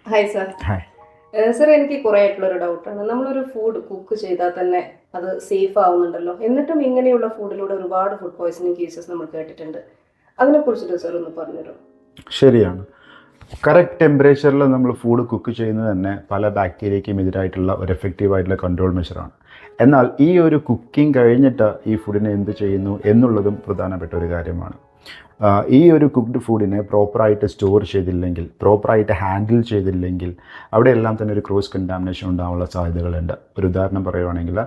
Hi sir. Hi. Sir, എനിക്ക് കുറേ ആയിട്ടുള്ളൊരു ഡൗട്ടാണ്. നമ്മളൊരു ഫുഡ് കുക്ക് ചെയ്താൽ തന്നെ അത് സേഫ് ആവുന്നുണ്ടല്ലോ, എന്നിട്ടും ഇങ്ങനെയുള്ള ഫുഡിലൂടെ ഒരുപാട് ഫുഡ് പോയ്സണിങ് കേസസ് നമ്മൾ കേട്ടിട്ടുണ്ട്. അതിനെക്കുറിച്ചിട്ട് സർ ഒന്ന് പറഞ്ഞുതരും. ശരിയാണ്. കറക്റ്റ് ടെമ്പറേച്ചറിൽ നമ്മൾ ഫുഡ് കുക്ക് ചെയ്യുന്നത് തന്നെ പല ബാക്ടീരിയയ്ക്കും എതിരായിട്ടുള്ള ഒരു എഫക്റ്റീവായിട്ടുള്ള കൺട്രോൾ മെഷറാണ്. എന്നാൽ ഈ ഒരു കുക്കിംഗ് കഴിഞ്ഞിട്ട് ഈ ഫുഡിനെ എന്ത് ചെയ്യുന്നു എന്നുള്ളതും പ്രധാനപ്പെട്ട ഒരു കാര്യമാണ്. ഈ ഒരു കുക്ക്ഡ് ഫുഡിനെ പ്രോപ്പറായിട്ട് സ്റ്റോർ ചെയ്തില്ലെങ്കിൽ, പ്രോപ്പറായിട്ട് ഹാൻഡിൽ ചെയ്തില്ലെങ്കിൽ അവിടെയെല്ലാം തന്നെ ഒരു ക്രോസ് കണ്ടാമിനേഷൻ ഉണ്ടാകാനുള്ള സാധ്യതകളുണ്ട്. ഒരു ഉദാഹരണം പറയുകയാണെങ്കിൽ,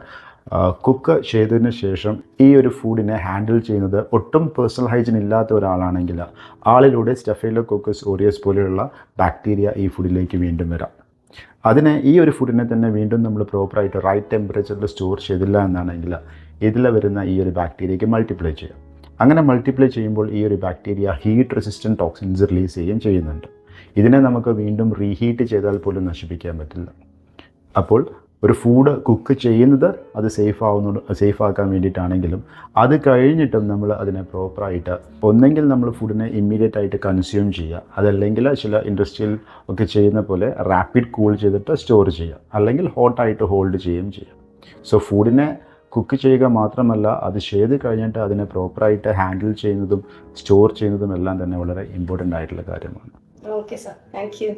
കുക്ക് ചെയ്തതിന് ശേഷം ഈ ഒരു ഫുഡിനെ ഹാൻഡിൽ ചെയ്യുന്നത് ഒട്ടും പേഴ്സണൽ ഹൈജീൻ ഇല്ലാത്ത ഒരാളാണെങ്കിൽ ആളിലൂടെ സ്റ്റഫൈലോകോക്കസ് ഓറിയസ് പോലെയുള്ള ബാക്ടീരിയ ഈ ഫുഡിലേക്ക് വീണ്ടും വരാം. അതിനെ ഈ ഒരു ഫുഡിനെ തന്നെ വീണ്ടും നമ്മൾ പ്രോപ്പറായിട്ട് റൈറ്റ് ടെമ്പറേച്ചറിൽ സ്റ്റോർ ചെയ്തില്ല എന്നാണെങ്കിൽ ഇതിൽ വരുന്ന ഈ ഒരു ബാക്ടീരിയയ്ക്ക് മൾട്ടിപ്ലൈ ചെയ്യാം. അങ്ങനെ മൾട്ടിപ്ലൈ ചെയ്യുമ്പോൾ ഈ ഒരു bacteria heat resistant toxins release ചെയ്യുന്നുണ്ട്. ഇതിനെ നമുക്ക് വീണ്ടും റീഹീറ്റ് ചെയ്താൽ പോലും നശിപ്പിക്കാൻ പറ്റില്ല. അപ്പോൾ ഒരു ഫുഡ് കുക്ക് ചെയ്യുന്നത് അത് സേഫാക്കാൻ വേണ്ടിയിട്ടാണെങ്കിലും അത് കഴിഞ്ഞിട്ടും നമ്മൾ അതിനെ പ്രോപ്പറായിട്ട് ഒന്നെങ്കിൽ നമ്മൾ ഫുഡിനെ ഇമ്മീഡിയറ്റ് ആയിട്ട് കൺസ്യൂം ചെയ്യുക, അതല്ലെങ്കിൽ ചില ഇൻഡസ്ട്രിയൽ ഒക്കെ ചെയ്യുന്ന പോലെ റാപ്പിഡ് കൂൾ ചെയ്തിട്ട് സ്റ്റോർ ചെയ്യുക, അല്ലെങ്കിൽ ഹോട്ടായിട്ട് ഹോൾഡ് ചെയ്യുകയും ചെയ്യുക. സോ ഫുഡിനെ കുക്ക് ചെയ്യുക മാത്രമല്ല, അത് ചെയ്ത് കഴിഞ്ഞിട്ട് അതിനെ പ്രോപ്പറായിട്ട് ഹാൻഡിൽ ചെയ്യുന്നതും സ്റ്റോർ ചെയ്യുന്നതും എല്ലാം തന്നെ വളരെ ഇമ്പോർട്ടൻ്റ് ആയിട്ടുള്ള കാര്യമാണ്. Okay sir, thank you.